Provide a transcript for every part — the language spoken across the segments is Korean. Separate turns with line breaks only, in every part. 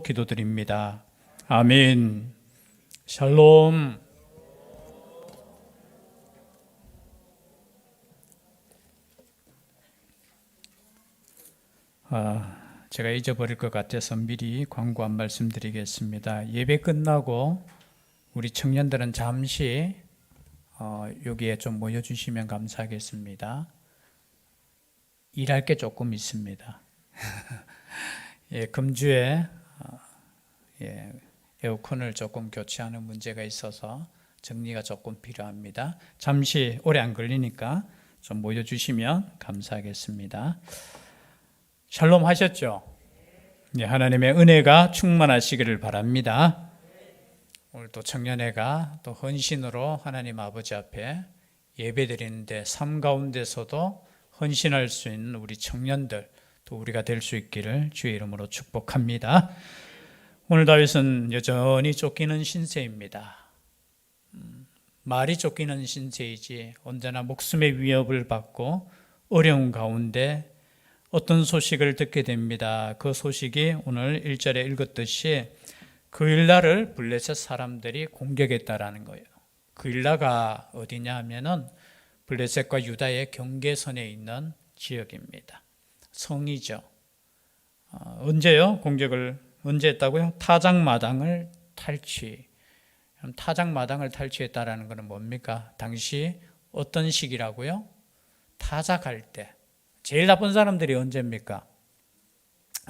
기도드립니다. 아멘. 샬롬. 제가 잊어버릴 것 같아서 미리 광고 한 말씀 드리겠습니다. 예배 끝나고 우리 청년들은 잠시 여기에 좀 모여주시면 감사하겠습니다. 일할 게 조금 있습니다. 예, 금주에 에어컨을 조금 교체하는 문제가 있어서 정리가 조금 필요합니다. 잠시 오래 안 걸리니까 좀 모여주시면 감사하겠습니다. 샬롬 하셨죠? 네, 하나님의 은혜가 충만하시기를 바랍니다. 오늘 또 청년회가 또 헌신으로 하나님 아버지 앞에 예배드리는데 삶 가운데서도 헌신할 수 있는 우리 청년들 또 우리가 될 수 있기를 주의 이름으로 축복합니다. 오늘 다윗은 여전히 쫓기는 신세입니다. 말이 쫓기는 신세이지 언제나 목숨의 위협을 받고 어려운 가운데 어떤 소식을 듣게 됩니다. 그 소식이 오늘 1절에 읽었듯이 그일라를 블레셋 사람들이 공격했다라는 거예요. 그일라가 어디냐 하면은 블레셋과 유다의 경계선에 있는 지역입니다. 성이죠. 언제요? 공격을 언제 했다고요? 타작마당을 탈취. 타작마당을 탈취했다라는 것은 뭡니까? 당시 어떤 시기라고요? 타작할 때. 제일 나쁜 사람들이 언제입니까?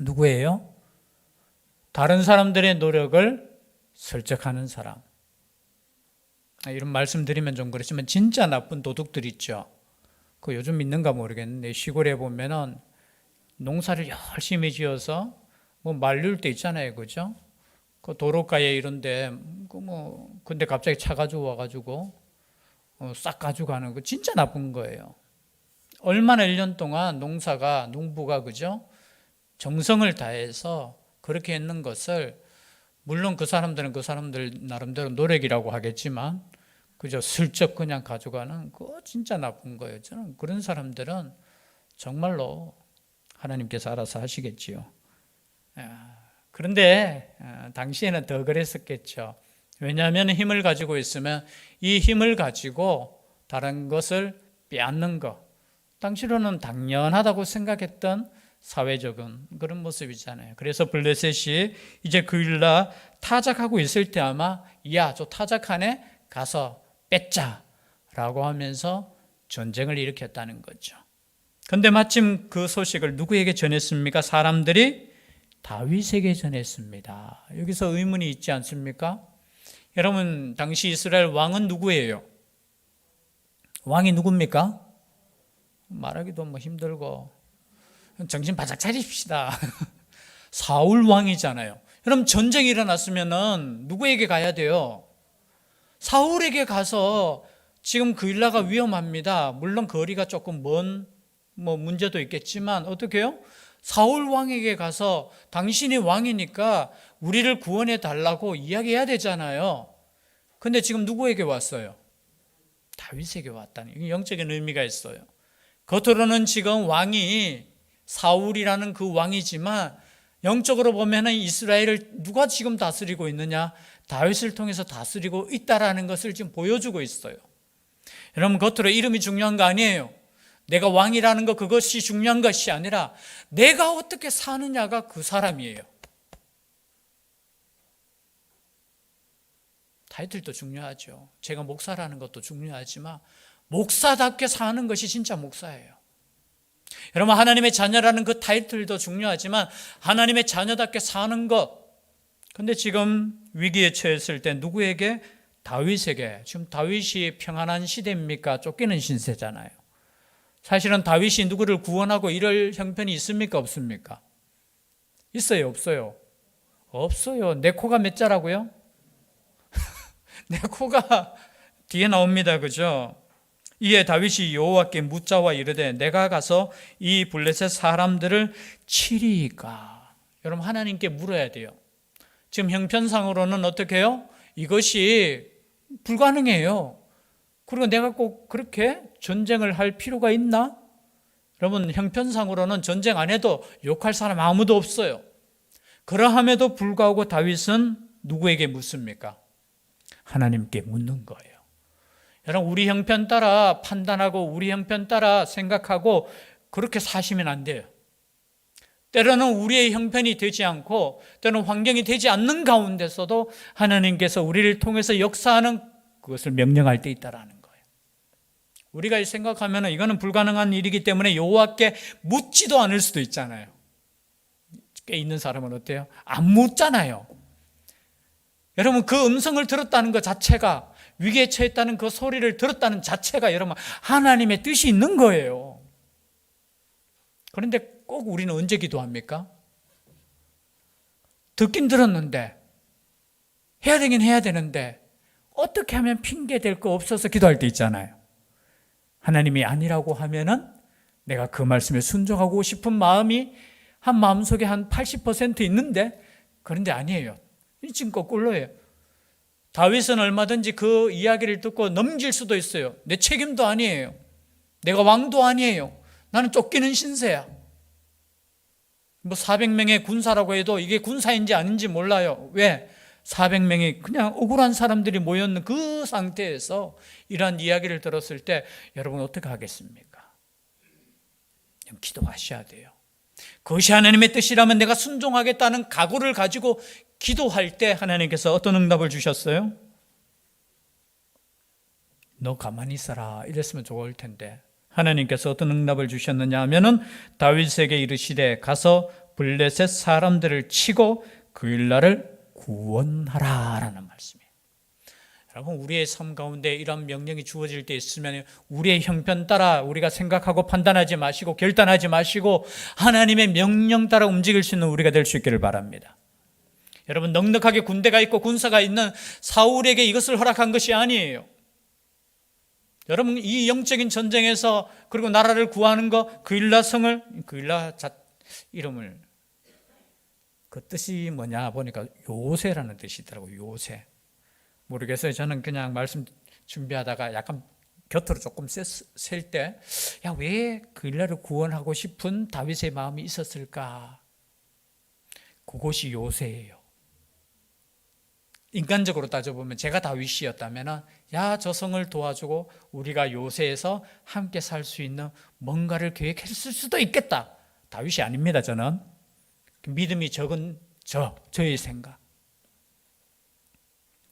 누구예요? 다른 사람들의 노력을 설득하는 사람. 이런 말씀 드리면 좀 그렇지만 진짜 나쁜 도둑들 있죠. 그 요즘 있는가 모르겠는데 시골에 보면은 농사를 열심히 지어서 뭐 말릴 때 있잖아요, 그죠? 그 도로가에 이런데 근데 갑자기 차 가지고 와가지고 싹 가져가는 거 진짜 나쁜 거예요. 얼마나 1년 동안 농부가 그죠? 정성을 다해서 그렇게 했는 것을 물론 그 사람들 나름대로 노력이라고 하겠지만 그저 슬쩍 그냥 가져가는 그거 진짜 나쁜 거예요. 저는 그런 사람들은 정말로 하나님께서 알아서 하시겠지요. 그런데 당시에는 더 그랬었겠죠. 왜냐하면 힘을 가지고 있으면 이 힘을 가지고 다른 것을 빼앗는 것, 당시로는 당연하다고 생각했던 사회적인 그런 모습이잖아요. 그래서 블레셋이 이제 그일라 타작하고 있을 때 아마 저 타작하네 가서 뺏자라고 하면서 전쟁을 일으켰다는 거죠. 그런데 마침 그 소식을 누구에게 전했습니까? 사람들이 다윗에게 전했습니다. 여기서 의문이 있지 않습니까? 여러분, 당시 이스라엘 왕은 누구예요? 왕이 누굽니까? 말하기도 힘들고 정신 바짝 차립시다. 사울 왕이잖아요. 여러분 전쟁이 일어났으면은 누구에게 가야 돼요? 사울에게 가서 지금 그일라가 위험합니다. 물론 거리가 조금 먼 문제도 있겠지만 어떻게 해요? 사울 왕에게 가서 당신이 왕이니까 우리를 구원해 달라고 이야기해야 되잖아요. 근데 지금 누구에게 왔어요? 다윗에게 왔다니. 영적인 의미가 있어요. 겉으로는 지금 왕이 사울이라는 그 왕이지만 영적으로 보면 이스라엘을 누가 지금 다스리고 있느냐? 다윗을 통해서 다스리고 있다라는 것을 지금 보여주고 있어요. 여러분 겉으로 이름이 중요한 거 아니에요. 내가 왕이라는 것 그것이 중요한 것이 아니라 내가 어떻게 사느냐가 그 사람이에요. 타이틀도 중요하죠. 제가 목사라는 것도 중요하지만 목사답게 사는 것이 진짜 목사예요. 여러분 하나님의 자녀라는 그 타이틀도 중요하지만 하나님의 자녀답게 사는 것. 근데 지금 위기에 처했을 때 누구에게? 다윗에게. 지금 다윗이 평안한 시대입니까? 쫓기는 신세잖아요. 사실은 다윗이 누구를 구원하고 이럴 형편이 있습니까? 없습니까? 있어요? 없어요? 없어요. 내 코가 몇 자라고요? 내 코가 뒤에 나옵니다. 그죠? 이에 다윗이 여호와께 묻자와 이르되 내가 가서 이 블레셋 사람들을 치리이까? 여러분 하나님께 물어야 돼요. 지금 형편상으로는 어떻게 해요? 이것이 불가능해요. 그리고 내가 꼭 그렇게 전쟁을 할 필요가 있나? 여러분 형편상으로는 전쟁 안 해도 욕할 사람 아무도 없어요. 그러함에도 불구하고 다윗은 누구에게 묻습니까? 하나님께 묻는 거예요. 여러분, 우리 형편 따라 판단하고 우리 형편 따라 생각하고 그렇게 사시면 안 돼요. 때로는 우리의 형편이 되지 않고 때로는 환경이 되지 않는 가운데서도 하나님께서 우리를 통해서 역사하는 그것을 명령할 때 있다라는 거예요. 우리가 생각하면 이거는 불가능한 일이기 때문에 여호와께 묻지도 않을 수도 있잖아요. 꽤 있는 사람은 어때요? 안 묻잖아요. 여러분, 그 음성을 들었다는 것 자체가, 위기에 처했다는 그 소리를 들었다는 자체가 여러분 하나님의 뜻이 있는 거예요. 그런데 꼭 우리는 언제 기도합니까? 듣긴 들었는데 해야 되긴 해야 되는데 어떻게 하면 핑계 댈 거 없어서 기도할 때 있잖아요. 하나님이 아니라고 하면은 내가 그 말씀에 순종하고 싶은 마음이 한 마음속에 한 80% 있는데, 그런데 아니에요. 지금 거꾸로예요. 다윗은 얼마든지 그 이야기를 듣고 넘길 수도 있어요. 내 책임도 아니에요. 내가 왕도 아니에요. 나는 쫓기는 신세야. 뭐 400명의 군사라고 해도 이게 군사인지 아닌지 몰라요. 왜? 400명이 그냥 억울한 사람들이 모였는 그 상태에서 이러한 이야기를 들었을 때 여러분 어떻게 하겠습니까? 그냥 기도하셔야 돼요. 그것이 하나님의 뜻이라면 내가 순종하겠다는 각오를 가지고 기도할 때 하나님께서 어떤 응답을 주셨어요? 너 가만히 있어라 이랬으면 좋을 텐데 하나님께서 어떤 응답을 주셨느냐 하면은 다윗에게 이르시되 가서 블레셋 사람들을 치고 그 일날을 구원하라라는 말씀이에요. 여러분, 우리의 삶 가운데 이런 명령이 주어질 때 있으면 우리의 형편 따라 우리가 생각하고 판단하지 마시고 결단하지 마시고 하나님의 명령 따라 움직일 수 있는 우리가 될 수 있기를 바랍니다. 여러분, 넉넉하게 군대가 있고 군사가 있는 사울에게 이것을 허락한 것이 아니에요. 여러분, 이 영적인 전쟁에서 그리고 나라를 구하는 거, 그일라 성을, 이름을, 그 뜻이 뭐냐 보니까 요새라는 뜻이더라고요. 요새. 모르겠어요. 저는 그냥 말씀 준비하다가 약간 곁으로 조금 셀 때, 왜 그일라를 구원하고 싶은 다윗의 마음이 있었을까? 그곳이 요새예요. 인간적으로 따져보면 제가 다윗이었다면 저 성을 도와주고 우리가 요새에서 함께 살 수 있는 뭔가를 계획했을 수도 있겠다. 다윗이 아닙니다. 저는 믿음이 적은 저의 생각.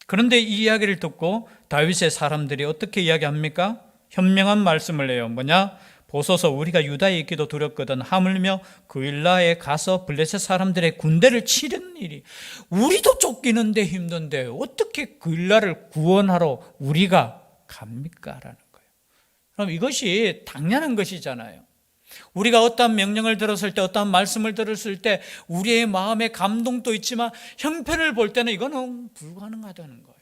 그런데 이 이야기를 듣고 다윗의 사람들이 어떻게 이야기합니까? 현명한 말씀을 해요. 뭐냐? 보소서 우리가 유다에 있기도 두렵거든 하물며 그일라에 가서 블레셋 사람들의 군대를 치는 일이, 우리도 쫓기는데 힘든데 어떻게 그일라를 구원하러 우리가 갑니까? 라는 거예요. 그럼 이것이 당연한 것이잖아요. 우리가 어떠한 명령을 들었을 때, 어떠한 말씀을 들었을 때 우리의 마음에 감동도 있지만 형편을 볼 때는 이거는 불가능하다는 거예요.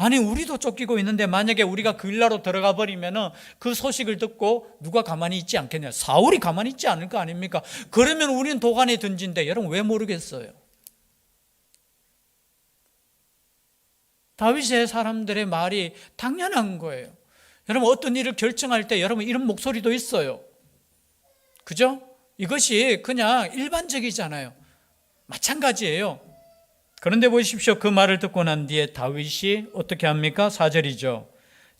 아니, 우리도 쫓기고 있는데 만약에 우리가 그일라로 들어가 버리면 그 소식을 듣고 누가 가만히 있지 않겠냐? 사울이 가만히 있지 않을 거 아닙니까? 그러면 우리는 도간에 던진데 여러분 왜 모르겠어요? 다윗의 사람들의 말이 당연한 거예요. 여러분, 어떤 일을 결정할 때 여러분 이런 목소리도 있어요. 그죠? 이것이 그냥 일반적이잖아요. 마찬가지예요. 그런데 보십시오. 그 말을 듣고 난 뒤에 다윗이 어떻게 합니까? 4절이죠.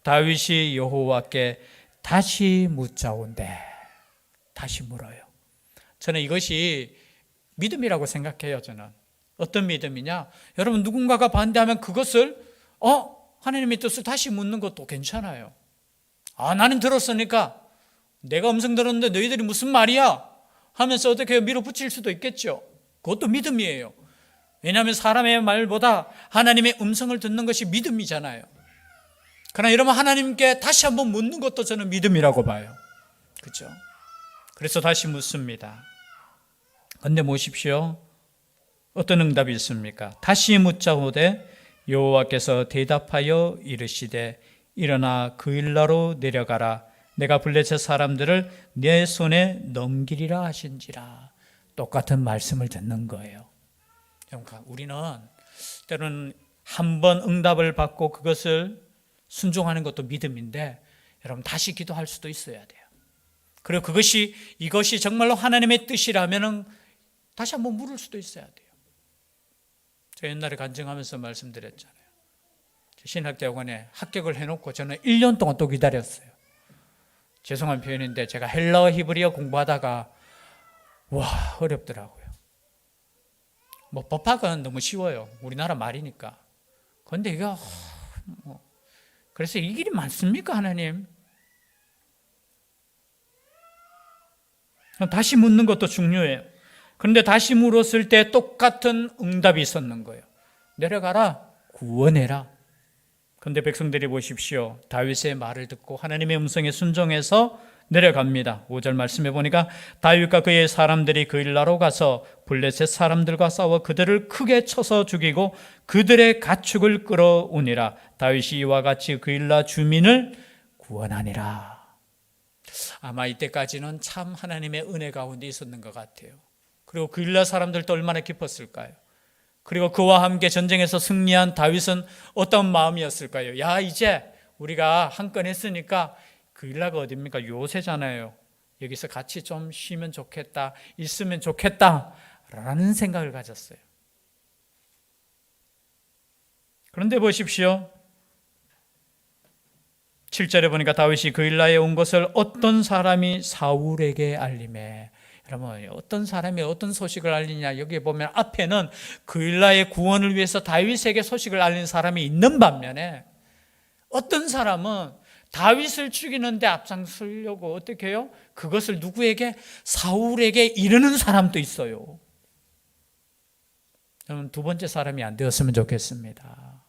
다윗이 여호와께 다시 묻자온대. 다시 물어요. 저는 이것이 믿음이라고 생각해요. 저는 어떤 믿음이냐? 여러분, 누군가가 반대하면 그것을 하나님의 뜻을 다시 묻는 것도 괜찮아요. 나는 들었으니까, 내가 음성 들었는데 너희들이 무슨 말이야? 하면서 어떻게 밀어붙일 수도 있겠죠. 그것도 믿음이에요. 왜냐하면 사람의 말보다 하나님의 음성을 듣는 것이 믿음이잖아요. 그러나 여러분, 하나님께 다시 한번 묻는 것도 저는 믿음이라고 봐요. 그렇죠? 그래서 다시 묻습니다. 그런데 보십시오. 어떤 응답이 있습니까? 다시 묻자오되 여호와께서 대답하여 이르시되 일어나 그일라로 내려가라. 내가 블레셋 사람들을 내 손에 넘기리라 하신지라. 똑같은 말씀을 듣는 거예요. 우리는 때로는 한 번 응답을 받고 그것을 순종하는 것도 믿음인데 여러분 다시 기도할 수도 있어야 돼요. 그리고 이것이 정말로 하나님의 뜻이라면 다시 한번 물을 수도 있어야 돼요. 제가 옛날에 간증하면서 말씀드렸잖아요. 신학대학원에 합격을 해놓고 저는 1년 동안 또 기다렸어요. 죄송한 표현인데 제가 헬라어 히브리어 공부하다가 와, 어렵더라고요. 뭐 법학은 너무 쉬워요. 우리나라 말이니까. 그런데 이거 그래서 이 길이 맞습니까, 하나님? 다시 묻는 것도 중요해요. 그런데 다시 물었을 때 똑같은 응답이 있었는 거예요. 내려가라, 구원해라. 그런데 백성들이 보십시오. 다윗의 말을 듣고 하나님의 음성에 순종해서 내려갑니다. 5절 말씀해 보니까 다윗과 그의 사람들이 그일라로 가서 블레셋 사람들과 싸워 그들을 크게 쳐서 죽이고 그들의 가축을 끌어오니라. 다윗이 이와 같이 그일라 주민을 구원하니라. 아마 이때까지는 참 하나님의 은혜 가운데 있었는 것 같아요. 그리고 그일라 사람들도 얼마나 기뻤을까요? 그리고 그와 함께 전쟁에서 승리한 다윗은 어떤 마음이었을까요? 야, 이제 우리가 한 건 했으니까 그일라가 어딥니까? 요새잖아요. 여기서 같이 좀 쉬면 좋겠다, 있으면 좋겠다 라는 생각을 가졌어요. 그런데 보십시오. 7절에 보니까 다윗이 그일라에 온 것을 어떤 사람이 사울에게 알림해. 여러분, 어떤 사람이 어떤 소식을 알리냐, 여기에 보면 앞에는 그일라의 구원을 위해서 다윗에게 소식을 알린 사람이 있는 반면에 어떤 사람은 다윗을 죽이는데 앞장서려고 어떻게 해요? 그것을 누구에게? 사울에게 이르는 사람도 있어요. 여러분, 두 번째 사람이 안 되었으면 좋겠습니다.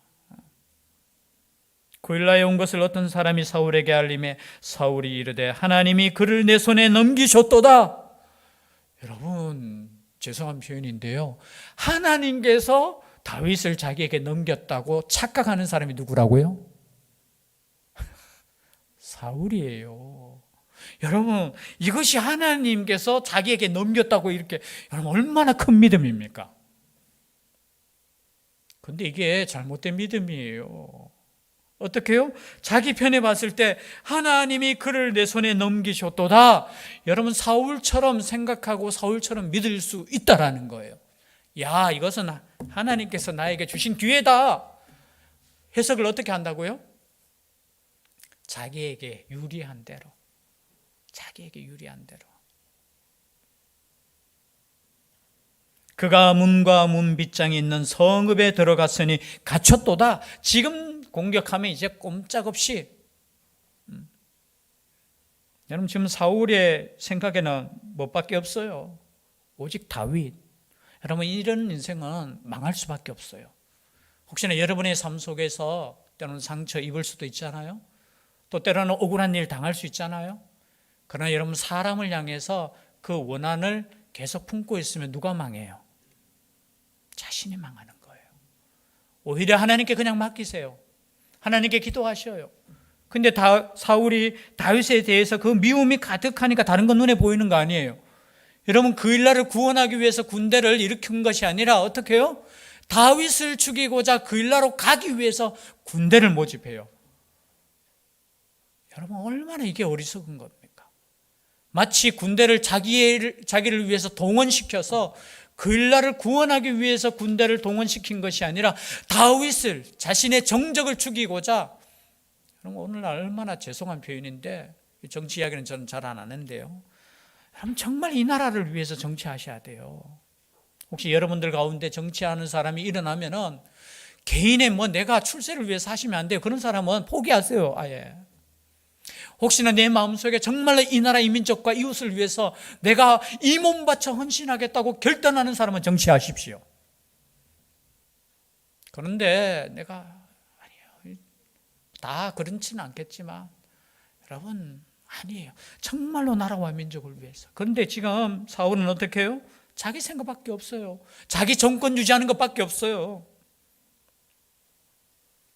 그일라에 온 것을 어떤 사람이 사울에게 알림해 사울이 이르되 하나님이 그를 내 손에 넘기셨도다. 여러분, 죄송한 표현인데요, 하나님께서 다윗을 자기에게 넘겼다고 착각하는 사람이 누구라고요? 사울이에요. 여러분, 이것이 하나님께서 자기에게 넘겼다고 이렇게, 여러분, 얼마나 큰 믿음입니까? 그런데 이게 잘못된 믿음이에요. 어떻게 해요? 자기 편에 봤을 때 하나님이 그를 내 손에 넘기셨도다. 여러분, 사울처럼 생각하고 사울처럼 믿을 수 있다라는 거예요. 야, 이것은 하나님께서 나에게 주신 기회다. 해석을 어떻게 한다고요? 자기에게 유리한 대로. 자기에게 유리한 대로. 그가 문과 문 빗장이 있는 성읍에 들어갔으니 갇혔도다. 지금 공격하면 이제 꼼짝없이. 여러분, 지금 사울의 생각에는 뭐밖에 없어요? 오직 다윗. 여러분, 이런 인생은 망할 수밖에 없어요. 혹시나 여러분의 삶 속에서 때로는 상처 입을 수도 있잖아요. 또 때로는 억울한 일 당할 수 있잖아요. 그러나 여러분, 사람을 향해서 그 원한을 계속 품고 있으면 누가 망해요? 자신이 망하는 거예요. 오히려 하나님께 그냥 맡기세요. 하나님께 기도하셔요. 근데 사울이 다윗에 대해서 그 미움이 가득하니까 다른 건 눈에 보이는 거 아니에요. 여러분, 그일라를 구원하기 위해서 군대를 일으킨 것이 아니라 어떻게 해요? 다윗을 죽이고자 그일라로 가기 위해서 군대를 모집해요. 여러분, 얼마나 이게 어리석은 겁니까? 마치 군대를 자기를 위해서 동원시켜서 그일라를 구원하기 위해서 군대를 동원시킨 것이 아니라 다윗을, 자신의 정적을 죽이고자. 여러분, 오늘날 얼마나 죄송한 표현인데, 정치 이야기는 저는 잘 안 하는데요, 여러분, 정말 이 나라를 위해서 정치하셔야 돼요. 혹시 여러분들 가운데 정치하는 사람이 일어나면은 개인의 내가 출세를 위해서 하시면 안 돼요. 그런 사람은 포기하세요, 아예. 혹시나 내 마음속에 정말로 이 나라, 이 민족과 이웃을 위해서 내가 이 몸 바쳐 헌신하겠다고 결단하는 사람은 정치하십시오. 그런데 내가 아니에요, 다 그렇지는 않겠지만 여러분, 아니에요. 정말로 나라와 민족을 위해서. 그런데 지금 사울은 어떻게 해요? 자기 생각밖에 없어요. 자기 정권 유지하는 것밖에 없어요.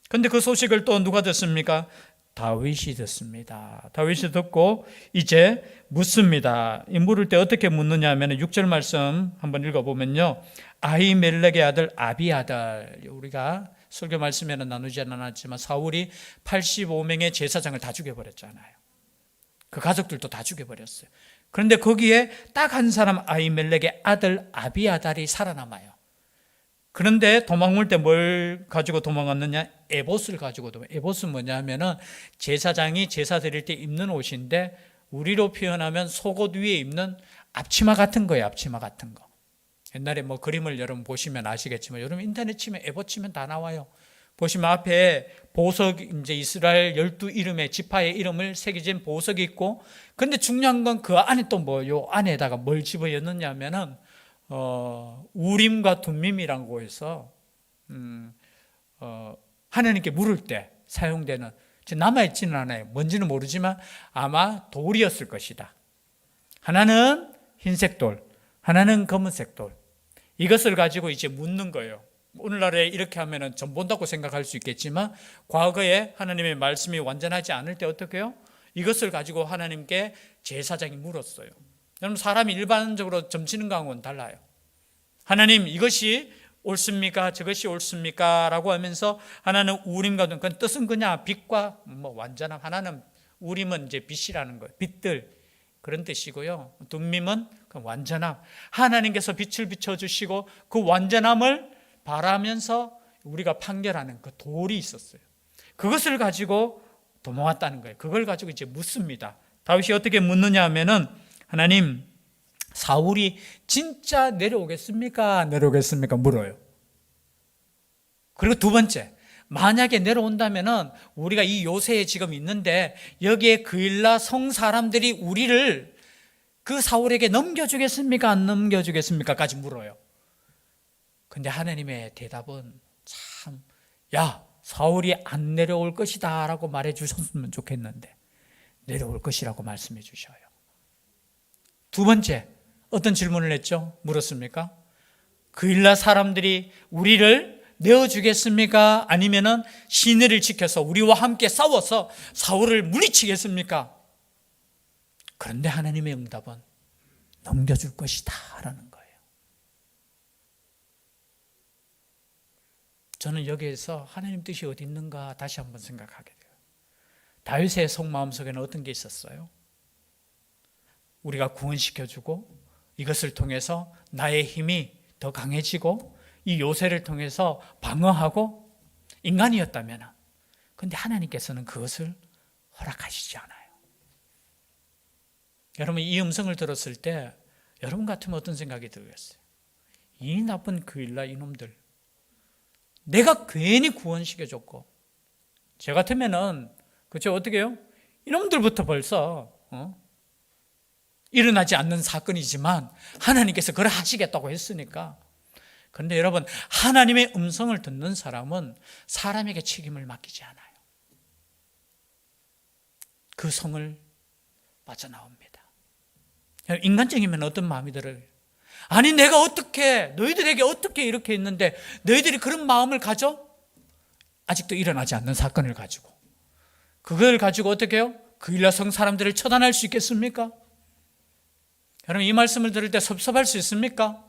그런데 그 소식을 또 누가 듣습니까? 다윗이 듣습니다. 다윗이 듣고 이제 묻습니다. 이 물을 때 어떻게 묻느냐 하면 6절 말씀 한번 읽어보면요, 아히멜렉의 아들 아비아달, 우리가 설교 말씀에는 나누지 않았지만 사울이 85명의 제사장을 다 죽여버렸잖아요. 그 가족들도 다 죽여버렸어요. 그런데 거기에 딱 한 사람, 아히멜렉의 아들 아비아달이 살아남아요. 그런데 도망올 때 뭘 가지고 도망갔느냐? 에봇을 가지고 에봇은 뭐냐 하면은 제사장이 제사 드릴 때 입는 옷인데 우리로 표현하면 속옷 위에 입는 앞치마 같은 거예요. 앞치마 같은 거. 옛날에 뭐 그림을 여러분 보시면 아시겠지만 여러분 인터넷 치면 에봇 치면 다 나와요. 보시면 앞에 보석, 이제 이스라엘 12이름의 지파의 이름을 새겨진 보석이 있고, 근데 중요한 건 그 안에 또 뭐 요 안에다가 뭘 집어넣느냐 하면은 우림과 둠밈이라고 해서 하나님께 물을 때 사용되는, 남아있지는 않아요. 뭔지는 모르지만 아마 돌이었을 것이다. 하나는 흰색 돌, 하나는 검은색 돌. 이것을 가지고 이제 묻는 거예요. 오늘날에 이렇게 하면은 전 본다고 생각할 수 있겠지만 과거에 하나님의 말씀이 완전하지 않을 때 어떻게 해요? 이것을 가지고 하나님께 제사장이 물었어요. 여러분, 사람이 일반적으로 점치는 거하고는 달라요. 하나님, 이것이 옳습니까? 저것이 옳습니까? 라고 하면서 하나는 우림과 둠, 그 뜻은 그냥 빛과 뭐 완전함. 하나는 우림은 이제 빛이라는 거예요. 빛들, 그런 뜻이고요. 둠밈은 그 완전함. 하나님께서 빛을 비춰주시고 그 완전함을 바라면서 우리가 판결하는 그 돌이 있었어요. 그것을 가지고 도망왔다는 거예요. 그걸 가지고 이제 묻습니다. 다윗이 어떻게 묻느냐 하면은, 하나님, 사울이 진짜 내려오겠습니까? 내려오겠습니까? 물어요. 그리고 두 번째, 만약에 내려온다면은 우리가 이 요새에 지금 있는데 여기에 그일라 성 사람들이 우리를 그 사울에게 넘겨주겠습니까? 안 넘겨주겠습니까? 까지 물어요. 근데 하나님의 대답은 참, 야, 사울이 안 내려올 것이다 라고 말해 주셨으면 좋겠는데 내려올 것이라고 말씀해 주셔요. 두 번째, 어떤 질문을 했죠? 물었습니까? 그일라 사람들이 우리를 내어주겠습니까? 아니면은 시내를 지켜서 우리와 함께 싸워서 사울을 물리치겠습니까? 그런데 하나님의 응답은 넘겨줄 것이다 라는 거예요. 저는 여기에서 하나님 뜻이 어디 있는가 다시 한번 생각하게 돼요. 다윗의 속마음 속에는 어떤 게 있었어요? 우리가 구원시켜주고 이것을 통해서 나의 힘이 더 강해지고 이 요새를 통해서 방어하고 인간이었다면, 근데 하나님께서는 그것을 허락하시지 않아요. 여러분, 이 음성을 들었을 때 여러분 같으면 어떤 생각이 들겠어요? 이 나쁜 그일라 이놈들, 내가 괜히 구원시켜줬고, 제 같으면은 그쵸, 어떻게 해요? 이놈들부터 벌써 일어나지 않는 사건이지만 하나님께서 그래 하시겠다고 했으니까. 그런데 여러분, 하나님의 음성을 듣는 사람은 사람에게 책임을 맡기지 않아요. 그 성을 빠져나옵니다. 인간적이면 어떤 마음이 들어요? 아니, 내가 어떻게, 너희들에게 어떻게 이렇게 했는데 너희들이 그런 마음을 가져? 아직도 일어나지 않는 사건을 가지고. 그걸 가지고 어떻게 해요? 그일라 성 사람들을 처단할 수 있겠습니까? 여러분, 이 말씀을 들을 때 섭섭할 수 있습니까?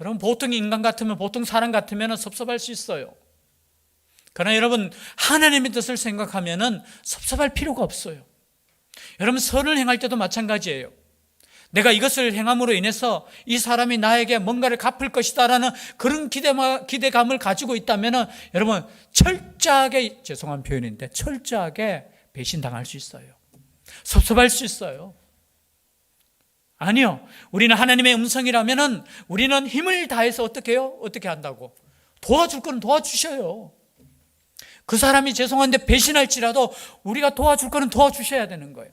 여러분, 보통 인간 같으면, 보통 사람 같으면 섭섭할 수 있어요. 그러나 여러분, 하나님의 뜻을 생각하면 섭섭할 필요가 없어요. 여러분, 선을 행할 때도 마찬가지예요. 내가 이것을 행함으로 인해서 이 사람이 나에게 뭔가를 갚을 것이다라는 그런 기대감을 가지고 있다면 여러분, 철저하게, 죄송한 표현인데 철저하게 배신당할 수 있어요. 섭섭할 수 있어요. 아니요, 우리는 하나님의 음성이라면 우리는 힘을 다해서 어떻게 해요? 어떻게 한다고? 도와줄 건 도와주셔요. 그 사람이 죄송한데 배신할지라도 우리가 도와줄 거는 도와주셔야 되는 거예요.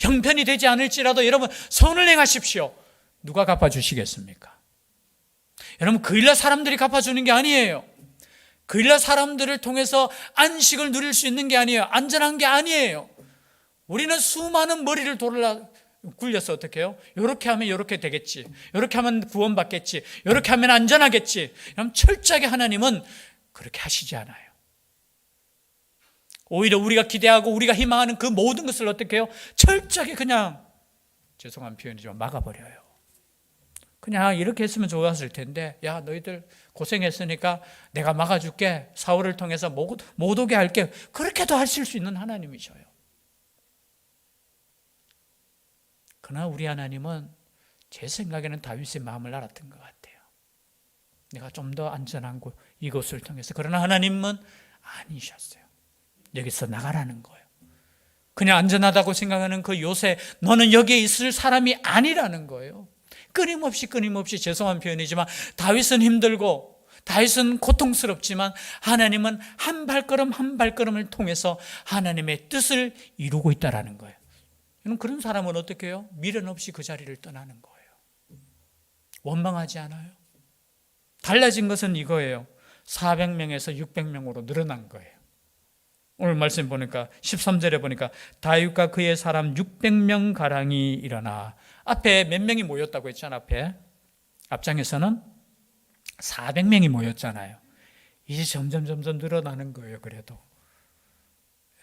형편이 되지 않을지라도 여러분, 선을 행하십시오. 누가 갚아주시겠습니까? 여러분, 그일라 사람들이 갚아주는 게 아니에요. 그일라 사람들을 통해서 안식을 누릴 수 있는 게 아니에요. 안전한 게 아니에요. 우리는 수많은 머리를 굴려서 어떻게 해요? 이렇게 하면 이렇게 되겠지, 이렇게 하면 구원받겠지, 이렇게 하면 안전하겠지. 그럼 철저하게 하나님은 그렇게 하시지 않아요. 오히려 우리가 기대하고 우리가 희망하는 그 모든 것을 어떻게 해요? 철저하게 그냥, 죄송한 표현이지만 막아버려요. 그냥 이렇게 했으면 좋았을 텐데, 야, 너희들 고생했으니까 내가 막아줄게, 사울을 통해서 못 오게 할게. 그렇게도 하실 수 있는 하나님이셔요. 그러나 우리 하나님은 제 생각에는 다윗의 마음을 알았던 것 같아요. 내가 좀 더 안전한 곳, 이곳을 통해서. 그러나 하나님은 아니셨어요. 여기서 나가라는 거예요. 그냥 안전하다고 생각하는 그 요새, 너는 여기에 있을 사람이 아니라는 거예요. 끊임없이 죄송한 표현이지만 다윗은 힘들고 다윗은 고통스럽지만 하나님은 한 발걸음 한 발걸음을 통해서 하나님의 뜻을 이루고 있다는 거예요. 그런 사람은 어떻게 해요? 미련 없이 그 자리를 떠나는 거예요. 원망하지 않아요. 달라진 것은 이거예요. 400명에서 600명으로 늘어난 거예요. 오늘 말씀 보니까 13절에 보니까 다윗과 그의 사람 600명 가량이 일어나. 앞에 몇 명이 모였다고 했잖아요. 앞장에서는 400명이 모였잖아요. 이제 점점 늘어나는 거예요. 그래도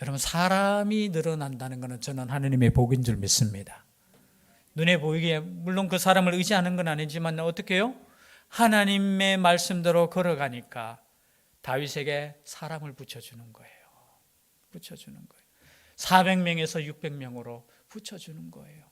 여러분, 사람이 늘어난다는 것은 저는 하나님의 복인 줄 믿습니다. 눈에 보이기에 물론 그 사람을 의지하는 건 아니지만 어떻게 해요? 하나님의 말씀대로 걸어가니까 다윗에게 사람을 붙여주는 거예요. 400명에서 600명으로 붙여주는 거예요.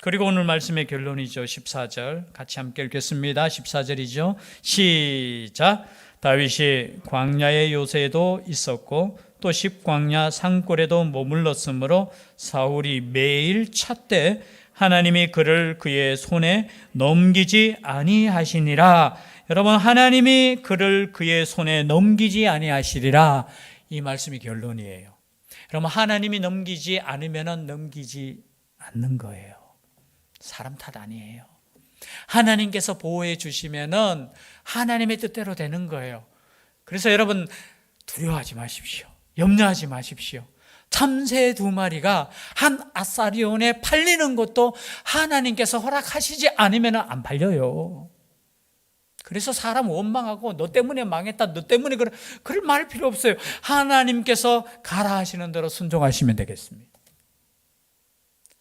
그리고 오늘 말씀의 결론이죠. 14절 같이 함께 읽겠습니다. 14절이죠. 시작. 다윗이 광야의 요새에도 있었고 또 십광야 산골에도 머물렀으므로 사울이 매일 찾되 하나님이 그를 그의 손에 넘기지 아니하시니라. 여러분, 하나님이 그를 그의 손에 넘기지 아니하시리라. 이 말씀이 결론이에요. 여러분, 하나님이 넘기지 않으면 넘기지 않는 거예요. 사람 탓 아니에요. 하나님께서 보호해 주시면은 하나님의 뜻대로 되는 거예요. 그래서 여러분, 두려워하지 마십시오. 염려하지 마십시오. 참새 2마리가 한 아사리온에 팔리는 것도 하나님께서 허락하시지 않으면 안 팔려요. 그래서 사람 원망하고 너 때문에 망했다, 너 때문에 그럴 말 필요 없어요. 하나님께서 가라 하시는 대로 순종하시면 되겠습니다.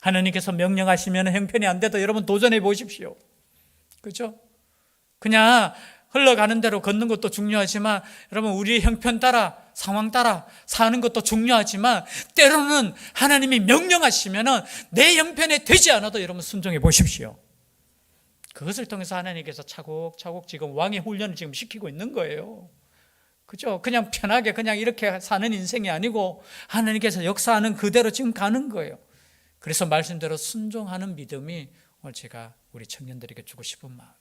하나님께서 명령하시면 형편이 안 돼도 여러분 도전해 보십시오. 그렇죠? 그냥 흘러가는 대로 걷는 것도 중요하지만 여러분, 우리의 형편 따라, 상황 따라 사는 것도 중요하지만 때로는 하나님이 명령하시면 내 형편에 되지 않아도 여러분 순종해 보십시오. 그것을 통해서 하나님께서 차곡차곡 지금 왕의 훈련을 지금 시키고 있는 거예요. 그죠? 그냥 편하게 그냥 이렇게 사는 인생이 아니고 하나님께서 역사하는 그대로 지금 가는 거예요. 그래서 말씀대로 순종하는 믿음이 오늘 제가 우리 청년들에게 주고 싶은 마음이에요.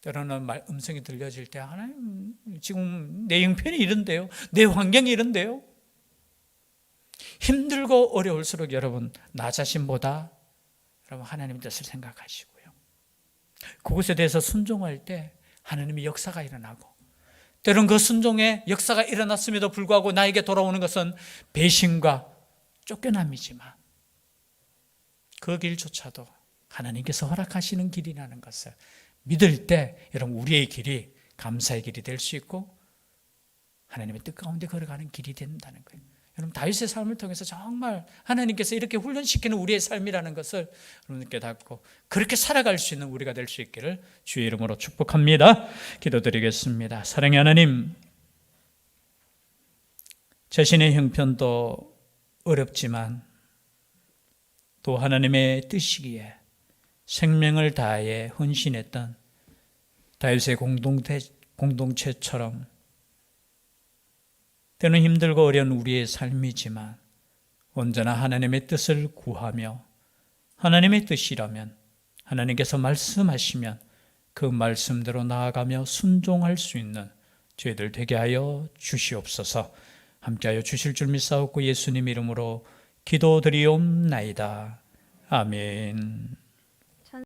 때로는 음성이 들려질 때 하나님, 지금 내 형편이 이런데요, 내 환경이 이런데요. 힘들고 어려울수록 여러분, 나 자신보다 여러분 하나님의 뜻을 생각하시고요. 그것에 대해서 순종할 때 하나님의 역사가 일어나고, 때로는 그 순종의 역사가 일어났음에도 불구하고 나에게 돌아오는 것은 배신과 쫓겨남이지만 그 길조차도 하나님께서 허락하시는 길이라는 것을 믿을 때 여러분, 우리의 길이 감사의 길이 될 수 있고 하나님의 뜻 가운데 걸어가는 길이 된다는 거예요. 여러분, 다윗의 삶을 통해서 정말 하나님께서 이렇게 훈련시키는 우리의 삶이라는 것을 여러분 깨닫고 그렇게 살아갈 수 있는 우리가 될 수 있기를 주의 이름으로 축복합니다. 기도드리겠습니다. 사랑의 하나님, 자신의 형편도 어렵지만 또 하나님의 뜻이기에 생명을 다해 헌신했던 다윗의 공동체처럼 때는 힘들고 어려운 우리의 삶이지만 언제나 하나님의 뜻을 구하며 하나님의 뜻이라면, 하나님께서 말씀하시면 그 말씀대로 나아가며 순종할 수 있는 저희들 되게 하여 주시옵소서. 함께하여 주실 줄 믿사옵고 예수님 이름으로 기도드리옵나이다. 아멘.